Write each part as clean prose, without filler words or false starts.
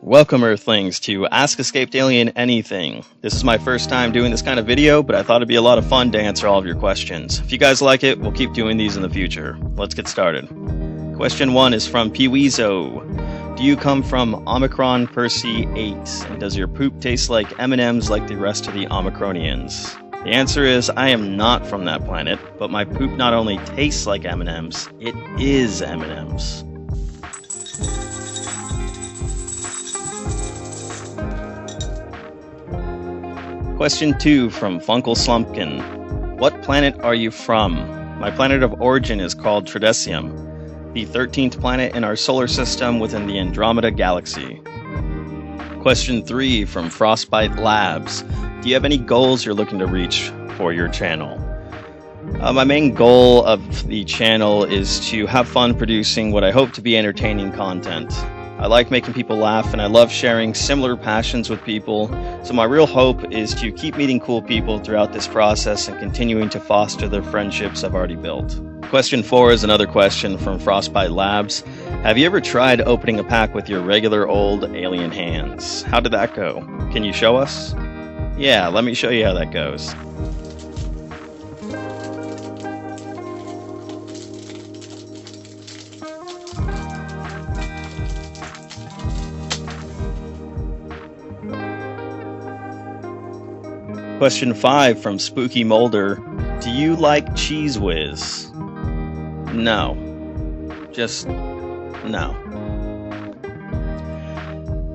Welcome, Earthlings, to Ask Escaped Alien Anything. This is my first time doing this kind of video, but I thought it'd be a lot of fun to answer all of your questions. If you guys like it, we'll keep doing these in the future. Let's get started. Question 1 is from Peeweezo. Do you come from Omicron Persei 8? And does your poop taste like M&Ms like the rest of the Omicronians? The answer is, I am not from that planet, but my poop not only tastes like M&Ms, it is M&Ms. Question 2 from Funkle Slumpkin. What planet are you from? My planet of origin is called Tridesium, the 13th planet in our solar system within the Andromeda Galaxy. Question 3 from Frostbite Labs. Do you have any goals you're looking to reach for your channel? My main goal of the channel is to have fun producing what I hope to be entertaining content. I like making people laugh, and I love sharing similar passions with people, so my real hope is to keep meeting cool people throughout this process and continuing to foster the friendships I've already built. Question 4 is another question from Frostbite Labs. Have you ever tried opening a pack with your regular old alien hands? How did that go? Can you show us? Yeah, let me show you how that goes. Question 5 from Spooky Molder. Do you like Cheese Whiz? No. Just no.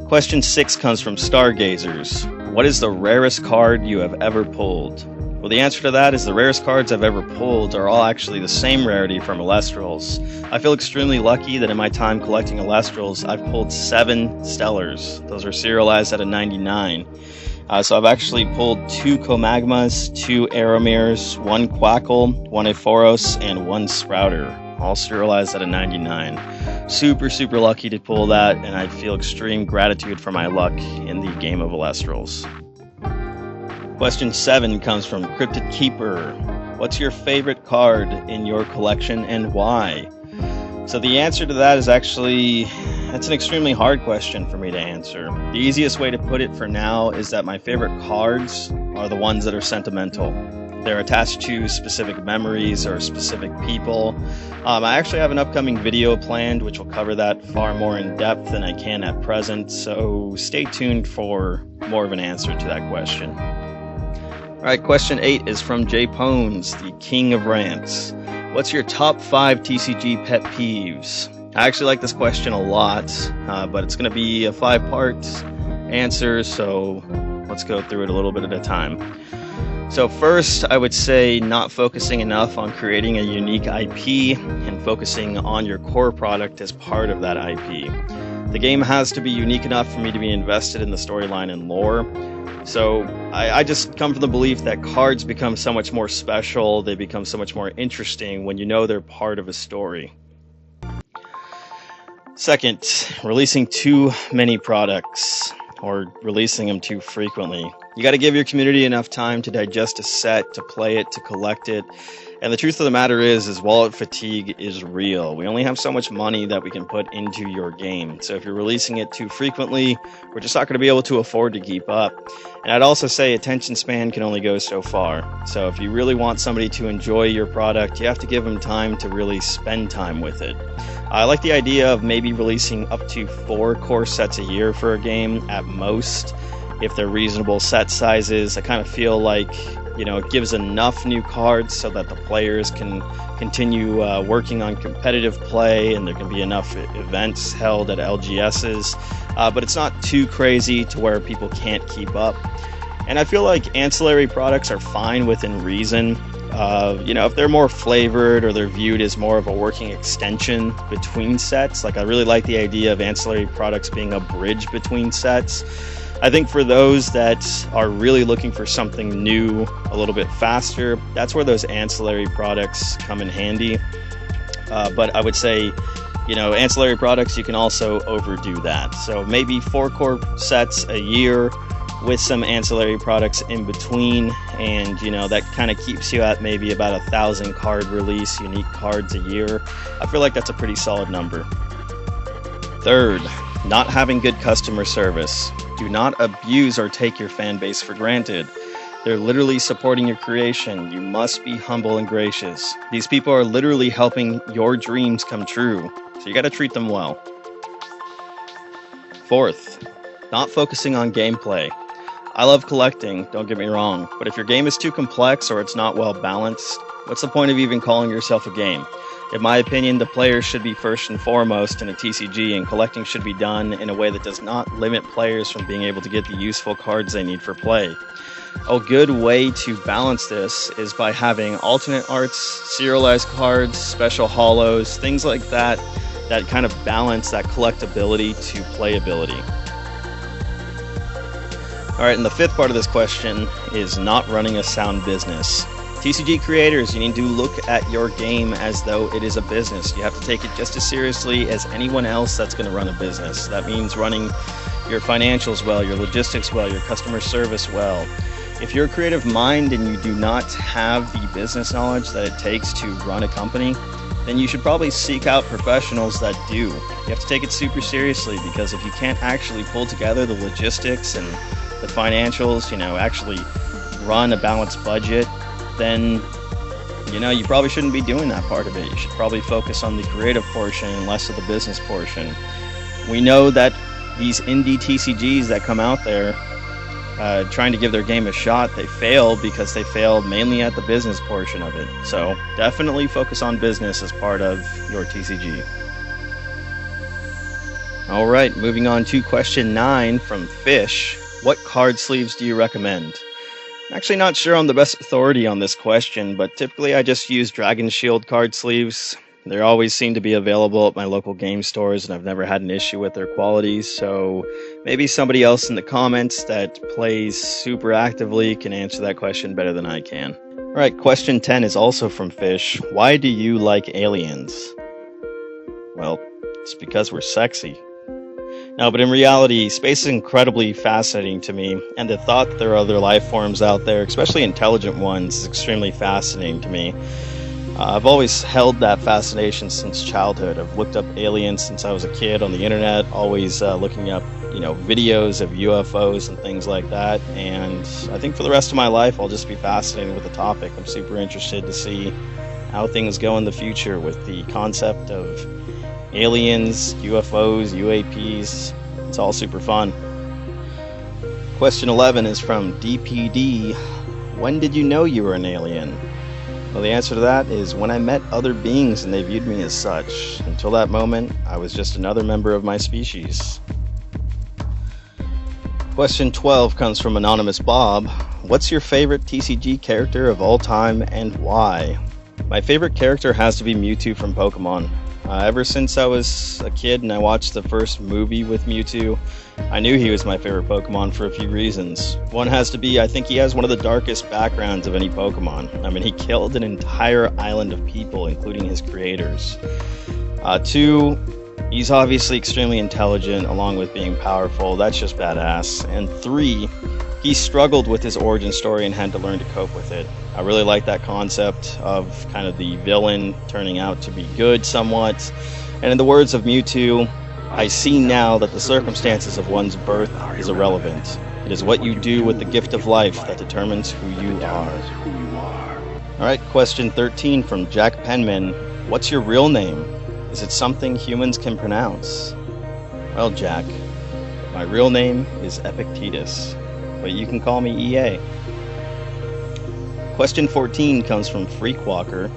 Question 6 comes from Stargazers. What is the rarest card you have ever pulled? Well, the answer to that is the rarest cards I've ever pulled are all actually the same rarity from Alestrals. I feel extremely lucky that in my time collecting Alestrals, I've pulled 7 Stellars. Those are serialized at a 99. So I've actually pulled 2 Comagmas, 2 Aeromirs, 1 Quackle, 1 Ephoros, and 1 Sprouter, all serialized at a 99. Super lucky to pull that, and I feel extreme gratitude for my luck in the game of Alestrals. Question 7 comes from Cryptid Keeper. What's your favorite card in your collection and why? So the answer to that is actually, that's an extremely hard question for me to answer. The easiest way to put it for now is that my favorite cards are the ones that are sentimental. They're attached to specific memories or specific people. I actually have an upcoming video planned which will cover that far more in depth than I can at present, so stay tuned for more of an answer to that question. Alright, question 8 is from Jay Pones, the king of rants. What's your top 5 TCG pet peeves? I actually like this question a lot, but it's going to be a 5-part answer, so let's go through it a little bit at a time. So first, I would say not focusing enough on creating a unique IP and focusing on your core product as part of that IP. The game has to be unique enough for me to be invested in the storyline and lore. So I just come from the belief that cards become so much more special, they become so much more interesting when you know they're part of a story. Second, releasing too many products or releasing them too frequently. You got to give your community enough time to digest a set, to play it, to collect it. And the truth of the matter is wallet fatigue is real. We only have so much money that we can put into your game. So if you're releasing it too frequently, we're just not going to be able to afford to keep up. And I'd also say attention span can only go so far. So if you really want somebody to enjoy your product, you have to give them time to really spend time with it. I like the idea of maybe releasing up to 4 core sets a year for a game at most, if they're reasonable set sizes. I kind of feel like, it gives enough new cards so that the players can continue working on competitive play, and there can be enough events held at LGSs, but it's not too crazy to where people can't keep up. And I feel like ancillary products are fine within reason. If they're more flavored or they're viewed as more of a working extension between sets, like I really like the idea of ancillary products being a bridge between sets. I think for those that are really looking for something new, a little bit faster, that's where those ancillary products come in handy. But I would say, ancillary products, you can also overdo that. So maybe 4 core sets a year with some ancillary products in between, and that kind of keeps you at maybe about 1,000 card release, unique cards a year. I feel like that's a pretty solid number. Third, Not having good customer service. Do not abuse or take your fan base for granted. They're literally supporting your creation. You must be humble and gracious. These people are literally helping your dreams come true, so you got to treat them well. Fourth, not focusing on gameplay. I love collecting, don't get me wrong, but if your game is too complex or it's not well balanced, what's the point of even calling yourself a game? In my opinion, the players should be first and foremost in a TCG, and collecting should be done in a way that does not limit players from being able to get the useful cards they need for play. A good way to balance this is by having alternate arts, serialized cards, special holos, things like that, that kind of balance that collectability to playability. Alright, and the fifth part of this question is not running a sound business. TCG creators, you need to look at your game as though it is a business. You have to take it just as seriously as anyone else that's going to run a business. That means running your financials well, your logistics well, your customer service well. If you're a creative mind and you do not have the business knowledge that it takes to run a company, then you should probably seek out professionals that do. You have to take it super seriously, because if you can't actually pull together the logistics and the financials, actually run a balanced budget, then you probably shouldn't be doing that part of it. You should probably focus on the creative portion and less of the business portion. We know that these indie TCGs that come out there trying to give their game a shot, they fail because they failed mainly at the business portion of it. So definitely focus on business as part of your TCG. Alright, moving on to question 9 from Fish. What card sleeves do you recommend? I'm actually not sure I'm the best authority on this question, but typically I just use Dragon Shield card sleeves. They always seem to be available at my local game stores, and I've never had an issue with their quality, so maybe somebody else in the comments that plays super actively can answer that question better than I can. Alright, question 10 is also from Fish. Why do you like aliens? Well, it's because we're sexy. No, but in reality, space is incredibly fascinating to me, and the thought that there are other life forms out there, especially intelligent ones, is extremely fascinating to me. I've always held that fascination since childhood. I've looked up aliens since I was a kid on the internet, always looking up, videos of UFOs and things like that, and I think for the rest of my life I'll just be fascinated with the topic. I'm super interested to see how things go in the future with the concept of aliens, UFOs, UAPs. It's all super fun. Question 11 is from DPD. When did you know you were an alien? Well, the answer to that is when I met other beings and they viewed me as such. Until that moment, I was just another member of my species. Question 12 comes from Anonymous Bob. What's your favorite TCG character of all time and why? My favorite character has to be Mewtwo from Pokemon. Ever since I was a kid and I watched the first movie with Mewtwo, I knew he was my favorite Pokemon for a few reasons. One has to be, I think he has one of the darkest backgrounds of any Pokemon. I mean, he killed an entire island of people, including his creators. 2, he's obviously extremely intelligent, along with being powerful. That's just badass. And 3, he struggled with his origin story and had to learn to cope with it. I really like that concept of kind of the villain turning out to be good somewhat. And in the words of Mewtwo, I see now that the circumstances of one's birth is irrelevant. It is what you do with the gift of life that determines who you are. Alright, question 13 from Jack Penman. What's your real name? Is it something humans can pronounce? Well, Jack, my real name is Epictetus, but you can call me EA. Question 14 comes from Freakwalker.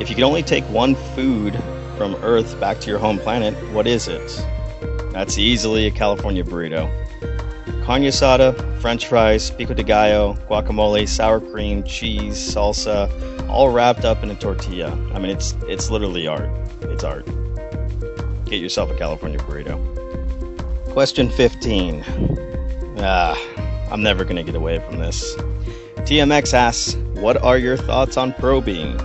If you could only take one food from Earth back to your home planet, what is it? That's easily a California burrito. Carne asada, French fries, pico de gallo, guacamole, sour cream, cheese, salsa, all wrapped up in a tortilla. I mean, it's literally art. It's art. Get yourself a California burrito. Question 15. I'm never gonna get away from this. TMX asks, what are your thoughts on probing?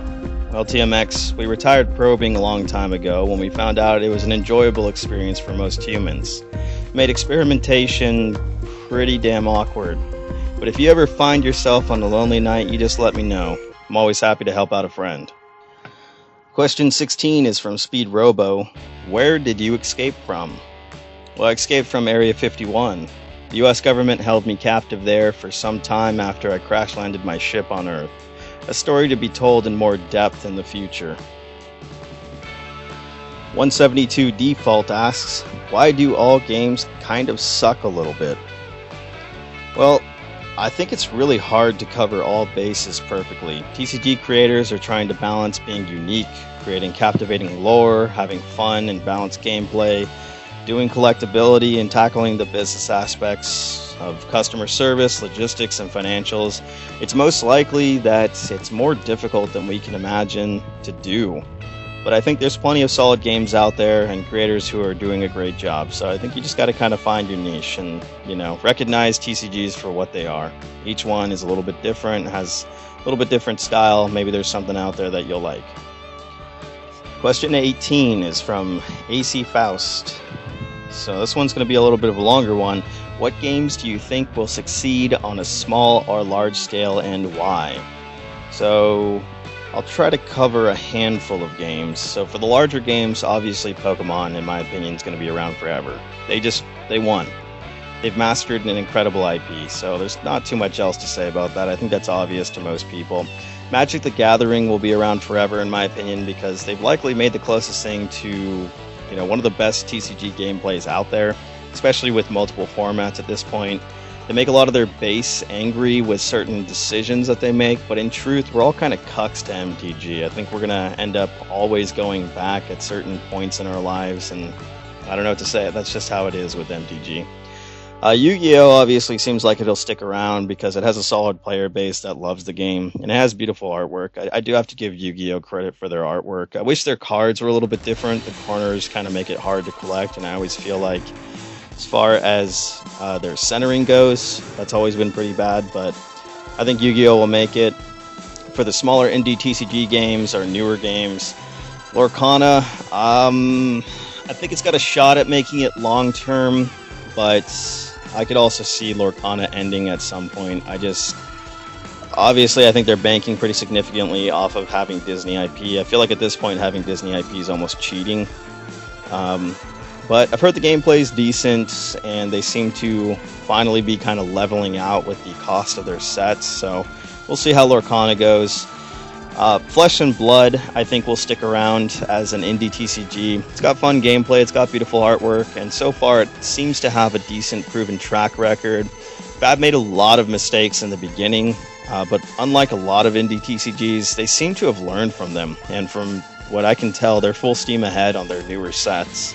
Well, TMX, we retired probing a long time ago when we found out it was an enjoyable experience for most humans. It made experimentation pretty damn awkward. But if you ever find yourself on a lonely night, you just let me know. I'm always happy to help out a friend. Question 16 is from Speed Robo. Where did you escape from? Well, I escaped from Area 51. The US government held me captive there for some time after I crash landed my ship on Earth. A story to be told in more depth in the future. 172 Default asks, why do all games kind of suck a little bit? Well, I think it's really hard to cover all bases perfectly. TCG creators are trying to balance being unique, creating captivating lore, having fun and balanced gameplay, doing collectability and tackling the business aspects of customer service, logistics, and financials. It's most likely that it's more difficult than we can imagine to do. But I think there's plenty of solid games out there and creators who are doing a great job. So I think you just got to kind of find your niche and, recognize TCGs for what they are. Each one is a little bit different, has a little bit different style. Maybe there's something out there that you'll like. Question 18 is from AC Faust. So this one's going to be a little bit of a longer one. What games do you think will succeed on a small or large scale and why? So I'll try to cover a handful of games. So for the larger games, obviously Pokemon, in my opinion, is going to be around forever. They won. They've mastered an incredible IP, so there's not too much else to say about that. I think that's obvious to most people. Magic the Gathering will be around forever, in my opinion, because they've likely made the closest thing to, one of the best TCG gameplays out there, especially with multiple formats at this point. They make a lot of their base angry with certain decisions that they make, but in truth, we're all kind of cucks to MTG. I think we're going to end up always going back at certain points in our lives, and I don't know what to say. That's just how it is with MTG. Yu-Gi-Oh! Obviously seems like it'll stick around because it has a solid player base that loves the game, and it has beautiful artwork. I do have to give Yu-Gi-Oh! Credit for their artwork. I wish their cards were a little bit different. The corners kind of make it hard to collect, and I always feel like as far as their centering goes, that's always been pretty bad, but I think Yu-Gi-Oh! Will make it. For the smaller indie TCG games or newer games, Lorcana, I think it's got a shot at making it long-term, but I could also see Lorcana ending at some point. Obviously, I think they're banking pretty significantly off of having Disney IP. I feel like at this point, having Disney IP is almost cheating. But I've heard the gameplay is decent, and they seem to finally be kind of leveling out with the cost of their sets, so we'll see how Lorcana goes. Flesh and Blood, I think, will stick around as an indie TCG. It's got fun gameplay, it's got beautiful artwork, and so far it seems to have a decent proven track record. Fab made a lot of mistakes in the beginning, but unlike a lot of indie TCGs, they seem to have learned from them, and from what I can tell, they're full steam ahead on their newer sets.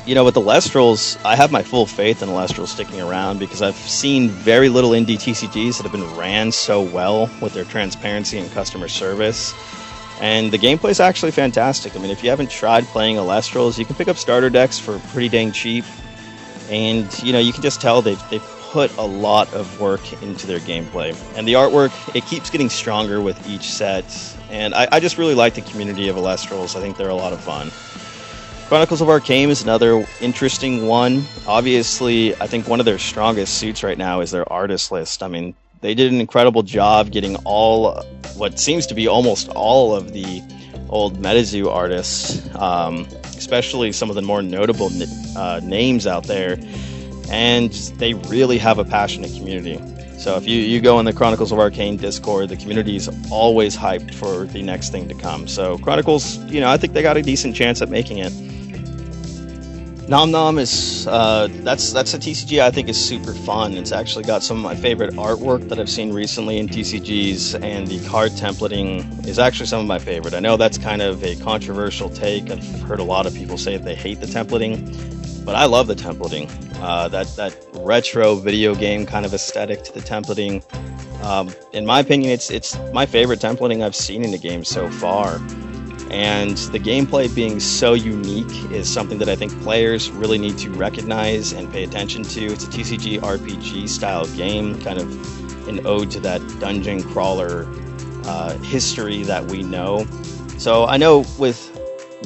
With the Lestrals, I have my full faith in Lestral sticking around because I've seen very little indie TCGs that have been ran so well with their transparency and customer service. And the gameplay is actually fantastic. I mean, if you haven't tried playing Lestrals, you can pick up starter decks for pretty dang cheap. And, you can just tell they've put a lot of work into their gameplay. And the artwork, it keeps getting stronger with each set. And I just really like the community of Lestrals. I think they're a lot of fun. Chronicles of Arcane is another interesting one. Obviously, I think one of their strongest suits right now is their artist list. I mean, they did an incredible job getting what seems to be almost all of the old MetaZoo artists, especially some of the more notable names out there, and they really have a passionate community. So if you go in the Chronicles of Arcane Discord, the community is always hyped for the next thing to come. So Chronicles, I think they got a decent chance at making it. Nom Nom is that's a TCG I think is super fun. It's actually got some of my favorite artwork that I've seen recently in TCGs, and the card templating is actually some of my favorite. I know that's kind of a controversial take. I've heard a lot of people say that they hate the templating, but I love the templating. That retro video game kind of aesthetic to the templating. In my opinion, it's my favorite templating I've seen in a game so far. And the gameplay being so unique is something that I think players really need to recognize and pay attention to. It's a TCG RPG style game, kind of an ode to that dungeon crawler history that we know. So I know with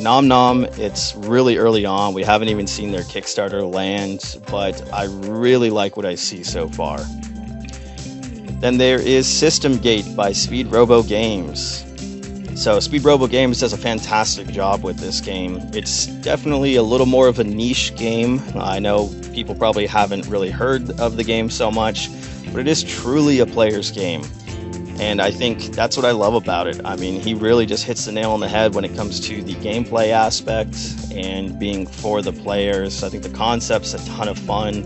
Nom Nom, it's really early on. We haven't even seen their Kickstarter land, but I really like what I see so far. Then there is System Gate by Speed Robo Games. So Speed Robo Games does a fantastic job with this game. It's definitely a little more of a niche game. I know people probably haven't really heard of the game so much, but it is truly a player's game. And I think that's what I love about it. I mean, he really just hits the nail on the head when it comes to the gameplay aspect and being for the players. I think the concept's a ton of fun.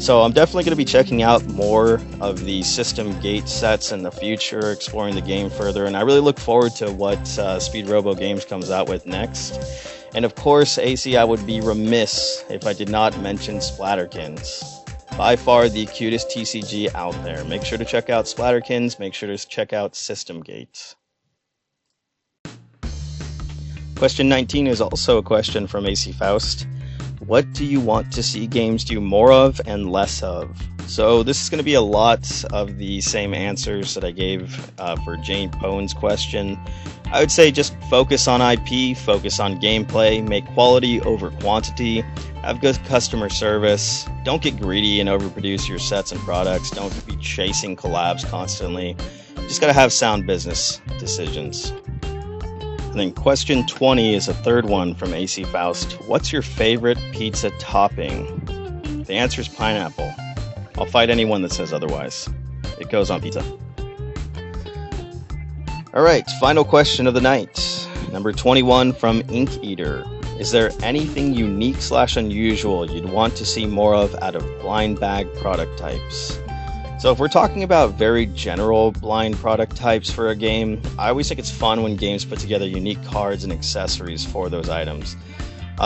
So I'm definitely going to be checking out more of the system gate sets in the future, exploring the game further, and I really look forward to what Speed Robo Games comes out with next. And of course, AC, I would be remiss if I did not mention Splatterkins. By far the cutest TCG out there. Make sure to check out Splatterkins, make sure to check out System Gate. Question 19 is also a question from AC Faust. What do you want to see games do more of and less of? So this is going to be a lot of the same answers that I gave for Jane Pone's question. I would say just focus on IP, focus on gameplay, make quality over quantity, have good customer service, don't get greedy and overproduce your sets and products, don't be chasing collabs constantly. Just got to have sound business decisions. And then question 20 is a third one from AC Faust. What's your favorite pizza topping? The answer is pineapple. I'll fight anyone that says otherwise. It goes on pizza. Alright, final question of the night. Number 21 from Ink Eater. Is there anything unique/unusual you'd want to see more of out of blind bag product types? So if we're talking about very general blind product types for a game, I always think it's fun when games put together unique cards and accessories for those items.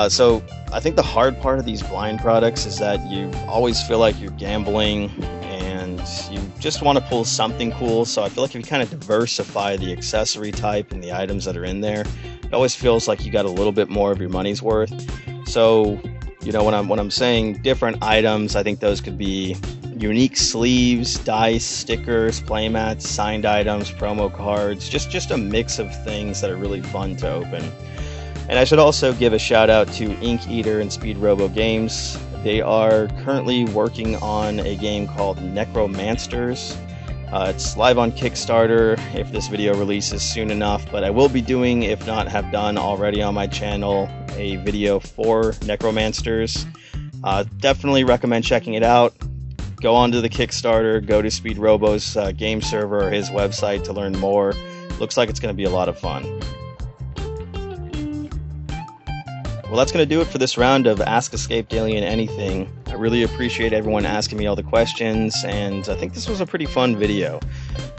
So I think the hard part of these blind products is that you always feel like you're gambling and you just want to pull something cool. So I feel like if you kind of diversify the accessory type and the items that are in there, it always feels like you got a little bit more of your money's worth. So, you know, when I'm saying different items, I think those could be unique sleeves, dice, stickers, playmats, signed items, promo cards, just a mix of things that are really fun to open. And I should also give a shout out to Ink Eater and Speed Robo Games. They are currently working on a game called Necromancers. It's live on Kickstarter if this video releases soon enough, but I will be doing, if not have done already on my channel, a video for Necromancers. Definitely recommend checking it out. Go on to the Kickstarter, go to Speed Robo's game server or his website to learn more. Looks like it's going to be a lot of fun. Well, that's going to do it for this round of Ask Escaped Alien Anything. I really appreciate everyone asking me all the questions, and I think this was a pretty fun video.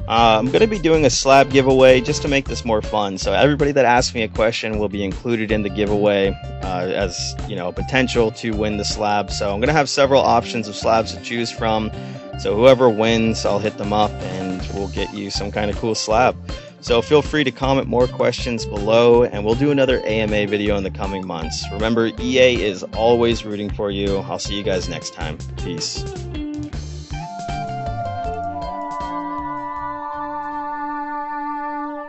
I'm going to be doing a slab giveaway just to make this more fun. So everybody that asks me a question will be included in the giveaway as, you know, potential to win the slab. So I'm going to have several options of slabs to choose from. So whoever wins, I'll hit them up and we'll get you some kind of cool slab. So feel free to comment more questions below, and we'll do another AMA video in the coming months. Remember, EA is always rooting for you. I'll see you guys next time. Peace.